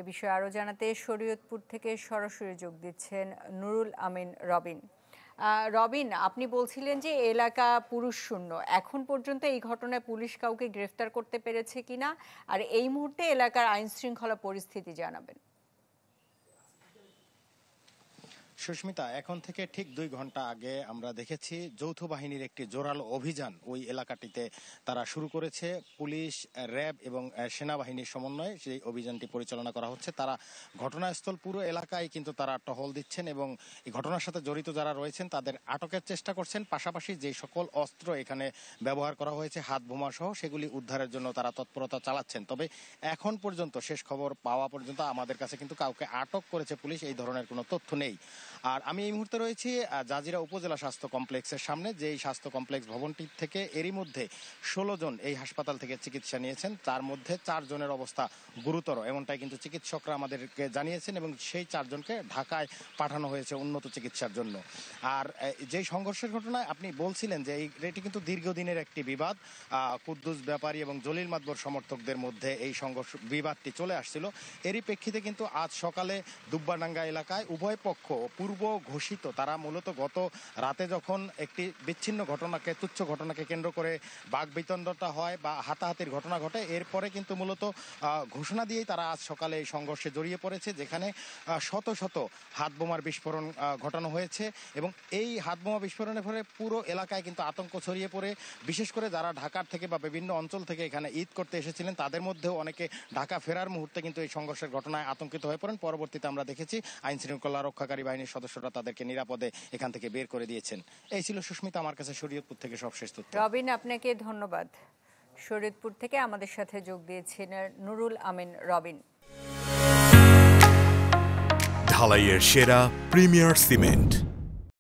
এ বিষয়ে আরও জানাতে শরীয়তপুর থেকে সরাসরি যোগ দিচ্ছেন নুরুল আমিন রবিন। রবিন, আপনি বলছিলেন যে এলাকা পুরুষ শূন্য, এখন পর্যন্ত এই ঘটনায় পুলিশ কাউকে গ্রেফতার করতে পেরেছে কিনা, আর এই মুহূর্তে এলাকার আইন শৃঙ্খলা পরিস্থিতি জানাবেন। সুস্মিতা, এখন থেকে ঠিক 2 ঘন্টা আগে আমরা দেখেছি যৌথ বাহিনীর একটি জোরালো অভিযান ওই এলাকাটিতে তারা শুরু করেছে। পুলিশ, র্যাব এবং সেনাবাহিনীর সমন্বয়ে সেই অভিযানটি পরিচালনা করা হচ্ছে। তারা ঘটনাস্থল পুরো এলাকায় কিন্তু তারা টহল দিচ্ছেন এবং এই ঘটনার সাথে জড়িত যারা রয়েছেন তাদের আটকের চেষ্টা করছেন। পাশাপাশি যে সকল অস্ত্র এখানে ব্যবহার করা হয়েছে, হাত বোমা সহ, সেগুলি উদ্ধারের জন্য তারা তৎপরতা চালাচ্ছেন। তবে এখন পর্যন্ত, শেষ খবর পাওয়া পর্যন্ত, আমাদের কাছে কিন্তু কাউকে আটক করেছে পুলিশ এই ধরনের কোনো তথ্য নেই। আর আমি এই মুহূর্তে রয়েছি জাজিরা উপজেলা স্বাস্থ্য কমপ্লেক্সের সামনে, যে এই স্বাস্থ্য কমপ্লেক্স ভবনটি থেকে এরই মধ্যে 16 জন এই হাসপাতাল থেকে চিকিৎসা নিয়েছেন। তার মধ্যে 4 জনের অবস্থা গুরুতর, এমনটাই কিন্তু চিকিৎসকরা আমাদেরকে জানিয়েছেন এবং সেই 4 জনকে ঢাকায় পাঠানো হয়েছে উন্নত চিকিৎসার জন্য। আর যেই সংঘর্ষের ঘটনায় আপনি বলছিলেন যে এটি কিন্তু দীর্ঘদিনের একটি বিবাদ, কুদ্দুস ব্যাপারী এবং জলিল মাতবর সমর্থকদের মধ্যে এই বিবাদটি চলে আসছিল। এরই প্রেক্ষিতে কিন্তু আজ সকালে দুব্বাডাঙ্গা এলাকায় উভয় পক্ষ পূর্ব ঘোষিত, তারা মূলত গত রাতে যখন একটি বিচ্ছিন্ন ঘটনাকে, তুচ্ছ ঘটনাকে কেন্দ্র করে বাকবিতণ্ডতা হয় বা হাতাহাতির ঘটনা ঘটে, এরপরে কিন্তু মূলত ঘোষণা দিয়েই তারা আজ সকালে এই সংঘর্ষে জড়িয়ে পড়েছে, যেখানে শত শত হাত বোমার বিস্ফোরণ ঘটানো হয়েছে। এবং এই হাত বোমা বিস্ফোরণের ফলে পুরো এলাকায় কিন্তু আতঙ্ক ছড়িয়ে পড়ে। বিশেষ করে যারা ঢাকার থেকে বা বিভিন্ন অঞ্চল থেকে এখানে ঈদ করতে এসেছিলেন, তাদের মধ্যেও অনেকে ঢাকা ফেরার মুহূর্তে কিন্তু এই সংঘর্ষের ঘটনায় আতঙ্কিত হয়ে পড়েন। পরবর্তীতে আমরা দেখেছি আইন শৃঙ্খলা রক্ষাকারী বাহিনীর সদস্যরা তাদেরকে নিরাপদে এখান থেকে বের করে দিয়েছেন। এই ছিল সুস্মিতা আমার কাছে শরীয়তপুর থেকে সবশেষ তথ্য। রবিন, আপনাকে ধন্যবাদ। শরীয়তপুর থেকে আমাদের সাথে যোগ দিয়েছেন নুরুল আমিন রবিন। ঢালাইয়ের সেরা প্রিমিয়ার সিমেন্ট।